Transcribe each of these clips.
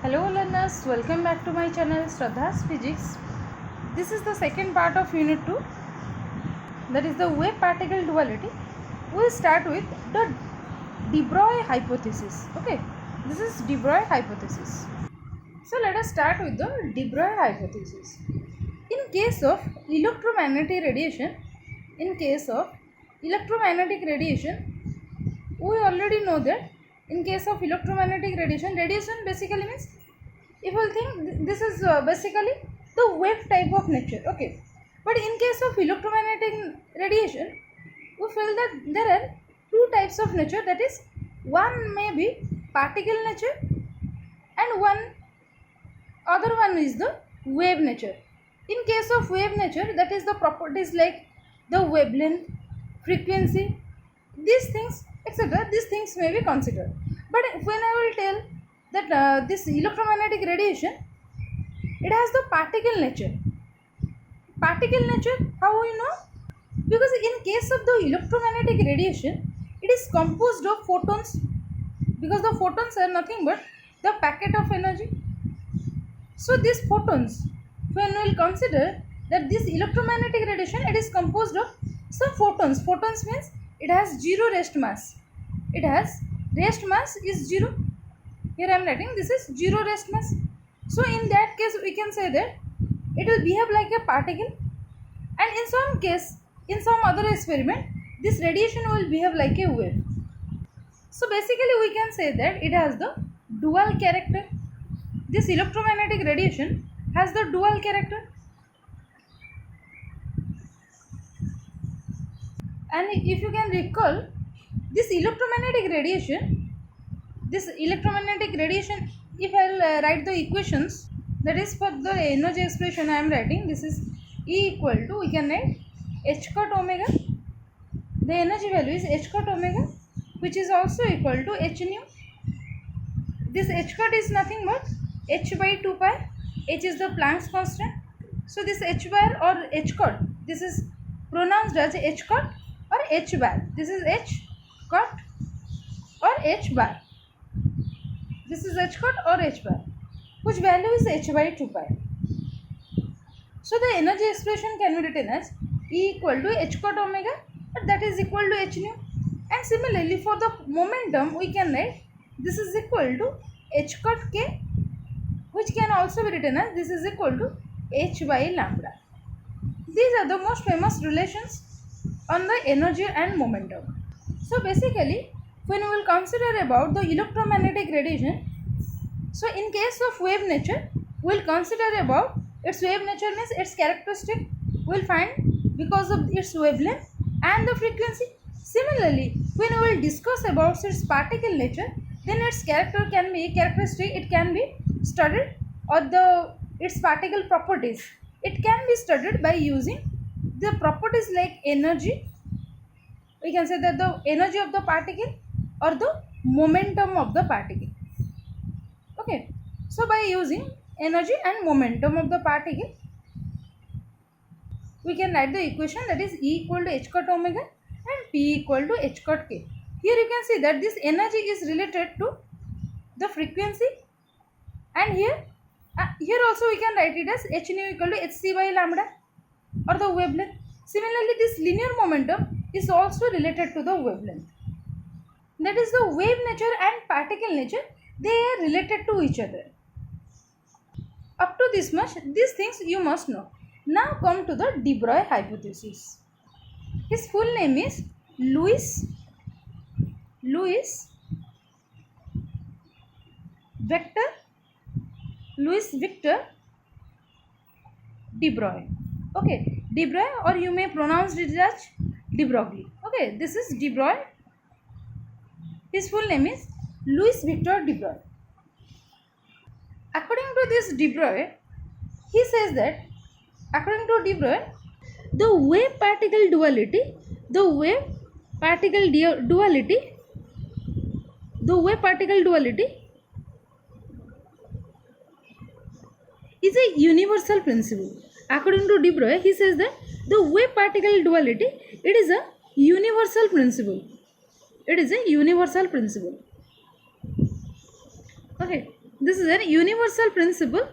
Hello learners, welcome back to my channel Shraddha's Physics. This is the second part of Unit 2, that is the wave particle duality. We will start with the de Broglie hypothesis. Okay, this is de Broglie hypothesis. So let us start with the de Broglie hypothesis. In case of electromagnetic radiation, we already know that in case of electromagnetic radiation basically means, if you think this is basically the wave type of nature, okay. But in case of electromagnetic radiation, we feel that there are two types of nature, that is, one may be particle nature and other one is the wave nature. In case of wave nature, that is the properties like the wavelength, frequency, these things, etc. These things may be considered. But when I will tell that this electromagnetic radiation, it has the particle nature. Particle nature, how we know? Because in case of the electromagnetic radiation, it is composed of photons, because the photons are nothing but the packet of energy. So these photons, when we will consider that this electromagnetic radiation, it is composed of some photons. Photons means it has zero rest mass. It has rest mass is zero. Here I am writing this is zero rest mass. So in that case we can say that it will behave like a particle, and in some case, in some other experiment, this radiation will behave like a wave. So basically we can say that it has the dual character. This electromagnetic radiation has the dual character. And if you can recall, this electromagnetic radiation, if I will write the equations, that is for the energy expression I am writing, this is E equal to, we can write h cot omega. The energy value is h cot omega, which is also equal to h nu. This h cot is nothing but h by 2 pi. H is the Planck's constant. So this h bar or h cot, this is pronounced as h cot or h bar. This is h cot or h bar. This is h cot or h bar, which value is h by 2 pi. So the energy expression can be written as E equal to h cot omega, that is equal to h nu. And similarly for the momentum, we can write this is equal to h cot k, which can also be written as this is equal to h by lambda. These are the most famous relations on the energy and momentum. So basically, when we will consider about the electromagnetic radiation, so in case of wave nature, we will consider about its wave nature means its characteristic we will find because of its wavelength and the frequency. Similarly, when we will discuss about its particle nature, then its characteristic, it can be studied, or its particle properties, it can be studied by using the properties like energy. We can say that the energy of the particle or the momentum of the particle. Okay, so by using energy and momentum of the particle, we can write the equation, that is E equal to h cot omega and P equal to h cot k. Here you can see that this energy is related to the frequency, and here also we can write it as h nu equal to hc by lambda or the wavelength. Similarly, this linear momentum is also related to the wavelength. That is, the wave nature and particle nature, they are related to each other. Up to this much, these things you must know. Now come to the de Broglie hypothesis. His full name is Louis Victor de Broglie. Okay, de Broglie, or you may pronounce it as de Broglie. Okay, this is de Broglie. His full name is Louis Victor de Broglie. According to this de Broglie, he says that according to de Broglie, the wave particle duality is a universal principle. According to de Broglie, he says that the wave particle duality, it is a universal principle. Okay. This is a universal principle,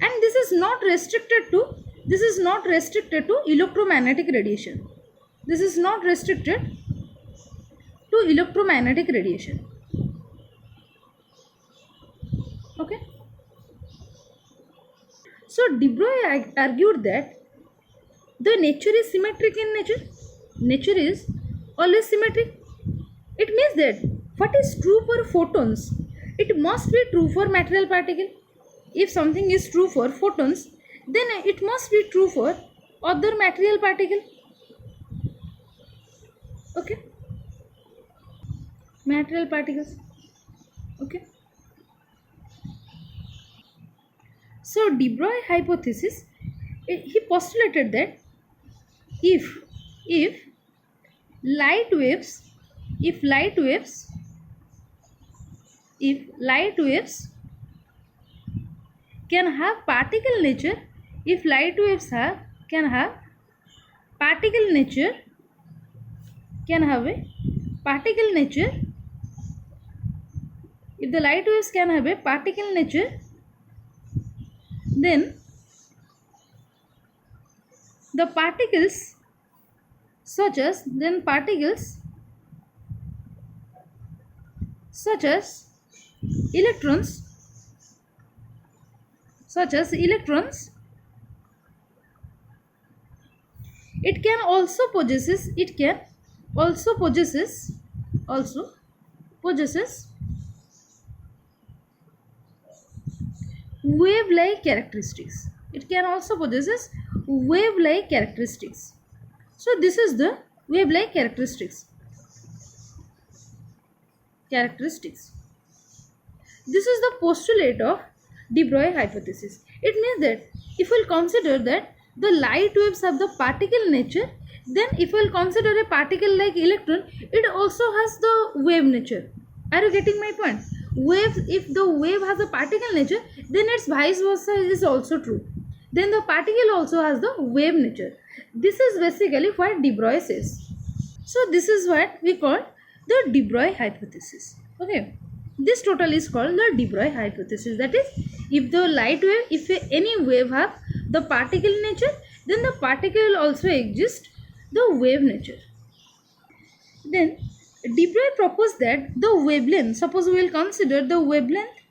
and this is not restricted to electromagnetic radiation. This is not restricted to electromagnetic radiation. Okay. So de Broglie argued that the nature is symmetric in nature. Nature is always symmetric. It means that what is true for photons, it must be true for material particle. If something is true for photons, then it must be true for other material particle. Okay. Material particles. Okay. So de Broglie hypothesis, he postulated that if light waves can have particle nature, if light waves can have a particle nature, if the light waves can have a particle nature, then the particles such as electrons, it can also possesses wave-like characteristics. It can also possesses wave-like characteristics. So this is the wave-like characteristics. This is the postulate of de Broglie hypothesis. It means that if we will consider that the light waves have the particle nature, then if we will consider a particle like electron, it also has the wave nature. Are you getting my point? Waves, if the wave has a particle nature, then its vice versa is also true. Then the particle also has the wave nature. This is basically what de Broglie says. So this is what we call the de Broglie hypothesis. Okay. This total is called the de Broglie hypothesis. That is, if the light wave, if any wave have the particle nature, then the particle will also exist the wave nature. Then de Broglie proposed that the wavelength, suppose we will consider the wavelength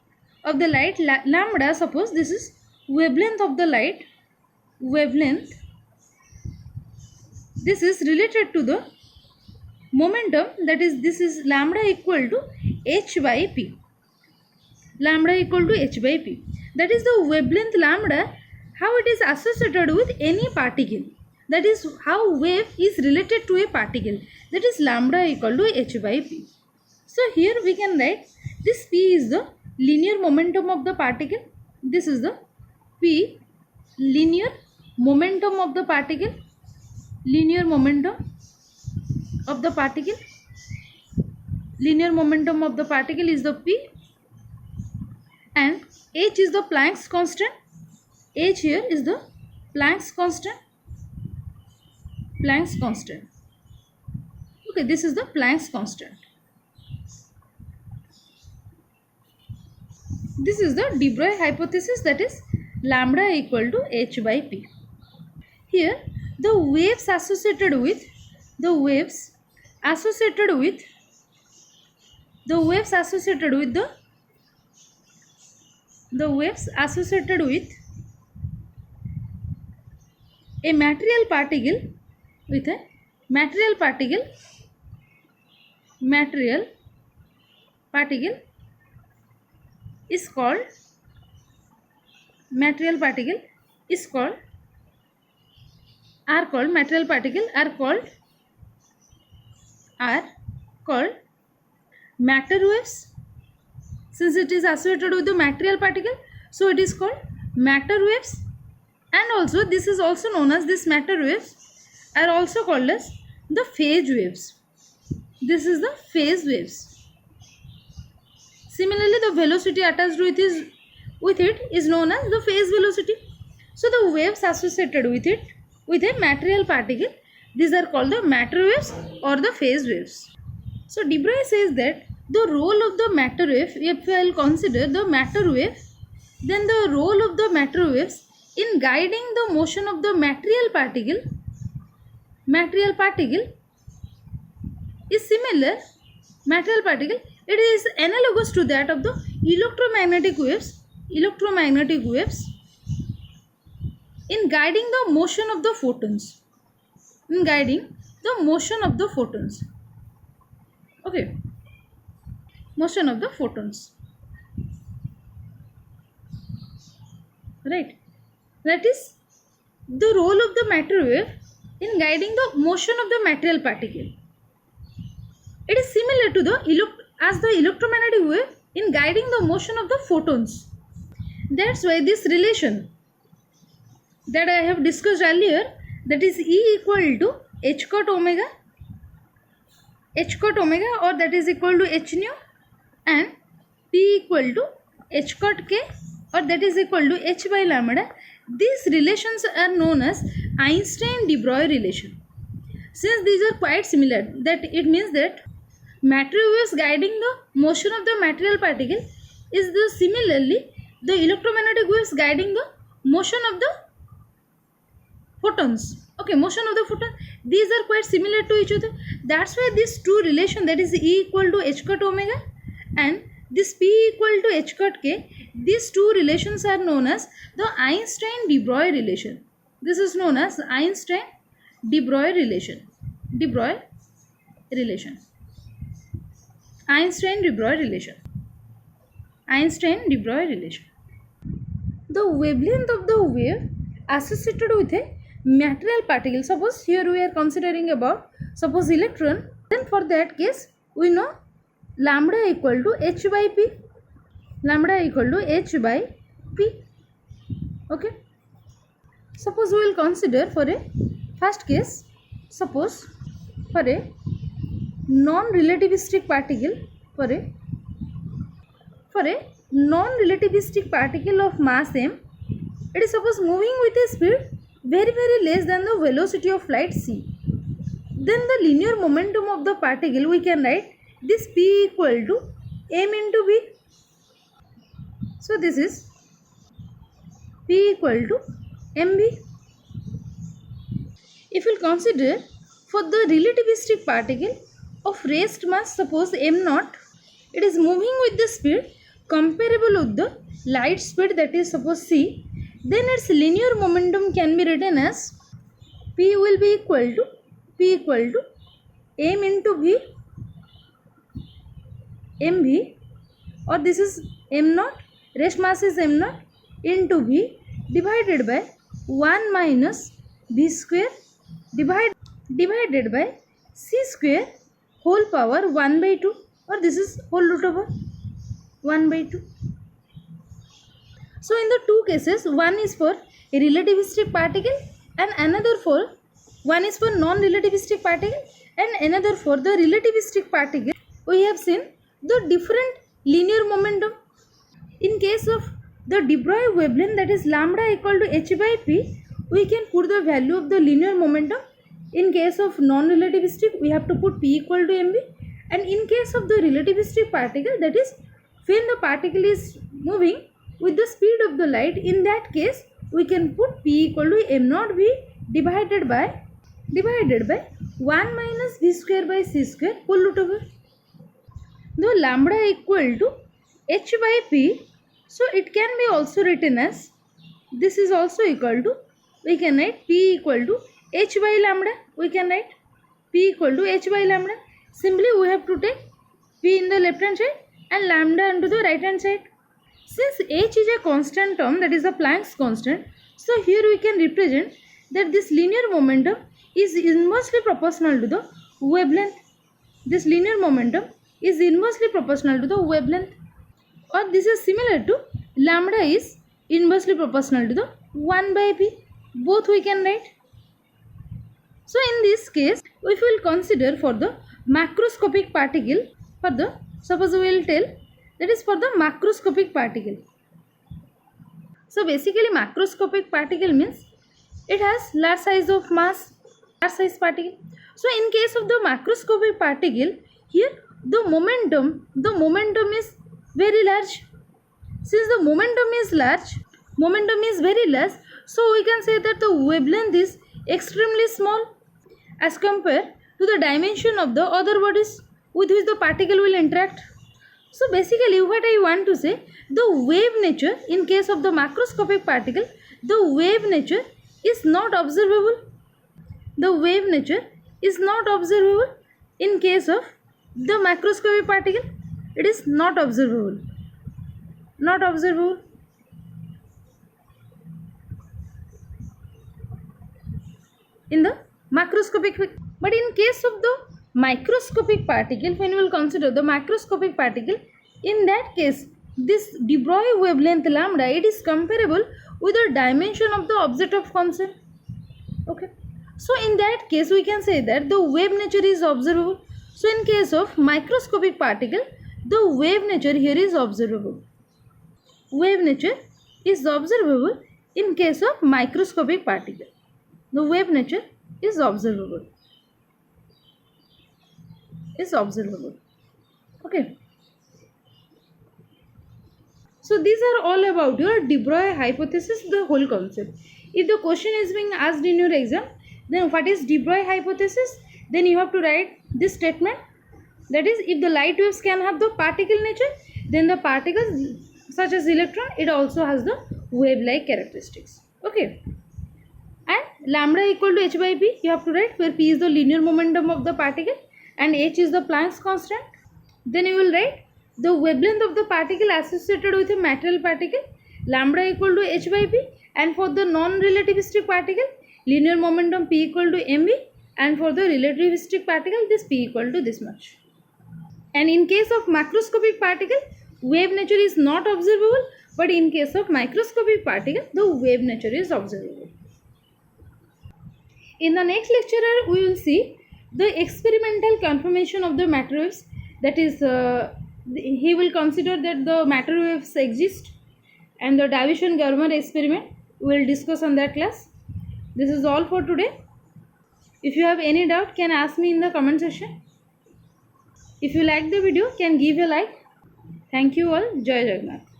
of the light lambda, suppose this is wavelength of the light, this is related to the momentum, that is, this is lambda equal to h by p. That is the wavelength lambda, how it is associated with any particle. That is how wave is related to a particle. That is lambda equal to h by p. So here we can write this p is the linear momentum of the particle. This is the p, linear momentum of the particle. Linear momentum of the particle is the p, and h is the Planck's constant. H here is the Planck's constant. Okay, this is the Planck's constant. This is the de Broglie hypothesis, that is lambda equal to h by p. Here the waves associated with the a material particle is called material particle are called matter waves. Since it is associated with the material particle, so it is called matter waves. And also this is also known as, this matter waves are also called as the phase waves. This is the phase waves. Similarly, the velocity attached with it is known as the phase velocity. So the waves associated with it, with a material particle, these are called the matter waves or the phase waves. So de Broglie says that the role of the matter wave, if I will consider the matter wave, then the role of the matter waves in guiding the motion of the material particle is similar. Material particle, it is analogous to that of the electromagnetic waves in guiding the motion of the photons. Okay, motion of the photons, right? That is the role of the matter wave in guiding the motion of the material particle. It is similar to the electromagnetic wave in guiding the motion of the photons. That's why this relation that I have discussed earlier, that is E equal to h cot omega, or that is equal to h nu, and P equal to h cot k, or that is equal to h by lambda. These relations are known as Einstein-de Broglie relation. Since these are quite similar, that it means that matter waves guiding the motion of the material particle is similarly the electromagnetic waves guiding the motion of the photons. Okay, motion of the photon, these are quite similar to each other. That's why these two relation, that is E equal to h cot omega and this P equal to h cot k, these two relations are known as the Einstein-de Broglie relation. This is known as Einstein-de Broglie relation. Einstein-de Broglie relation. The wavelength of the wave associated with a material particle, suppose here we are considering about suppose electron, then for that case we know lambda equal to h by p. Okay, suppose we will consider for a first case, suppose for a non-relativistic particle, of mass m, it is suppose moving with a speed very less than the velocity of light c. Then the linear momentum of the particle, we can write this P equal to m into v. So this is P equal to mv. If we consider for the relativistic particle of rest mass, suppose m naught, it is moving with the speed comparable with the light speed, that is suppose c, then its linear momentum can be written as P will be equal to m into v, mv, or this is m naught, rest mass is m naught, into v divided by 1 minus v square divided by c square whole power 1 by 2, or this is whole root over 1 by 2. So in the two cases, one is for a relativistic particle and another for, one is for non-relativistic particle and another for the relativistic particle, we have seen the different linear momentum. In case of the de Broglie wavelength, that is lambda equal to h by p, we can put the value of the linear momentum. In case of non-relativistic, we have to put P equal to mv, and in case of the relativistic particle, that is when the particle is moving with the speed of the light, in that case we can put P equal to m naught v divided by 1 minus v square by c square whole root over. Though lambda equal to h by p, so it can be also written as, this is also equal to, we can write P equal to h by lambda, Simply we have to take P in the left hand side and lambda into the right hand side. Since h is a constant term, that is the Planck's constant, so here we can represent that this linear momentum is inversely proportional to the wavelength. Or this is similar to lambda is inversely proportional to the 1 by p. Both we can write. So in this case, if we will consider for the macroscopic particle, suppose we will tell that is for the macroscopic particle. So basically macroscopic particle means it has large size particle. So in case of the macroscopic particle, here the momentum is very large. Since the momentum is very less, so we can say that the wavelength is extremely small as compared to the dimension of the other bodies with which the particle will interact. So basically what I want to say, the wave nature in case of the macroscopic particle, the wave nature is not observable. The wave nature is not observable in case of the macroscopic particle. It is not observable. Not observable. In the macroscopic, but in case of the microscopic particle, when we will consider the macroscopic particle, in that case this de Broglie wavelength lambda, it is comparable with the dimension of the object of concern. Okay, so in that case we can say that the wave nature is observable. So in case of microscopic particle, the wave nature here is observable. Wave nature is observable in case of microscopic particle. The wave nature is observable. Okay. So these are all about your de Broglie hypothesis, the whole concept. If the question is being asked in your exam, then what is de Broglie hypothesis? Then you have to write this statement. That is, if the light waves can have the particle nature, then the particles such as electron, it also has the wave-like characteristics. Okay. And lambda equal to h by p, you have to write, where p is the linear momentum of the particle and h is the Planck's constant. Then you will write the wavelength of the particle associated with a material particle, lambda equal to h by p, and for the non-relativistic particle, linear momentum p equal to mv, and for the relativistic particle, this p equal to this much. And in case of macroscopic particle, wave nature is not observable, but in case of microscopic particle, the wave nature is observable. In the next lecture, we will see the experimental confirmation of the matter waves. That is, he will consider that the matter waves exist, and the Davison-Germer experiment we will discuss on that class. This is all for today. If you have any doubt, can ask me in the comment section. If you like the video, can give a like. Thank you all. Jai Jagannath.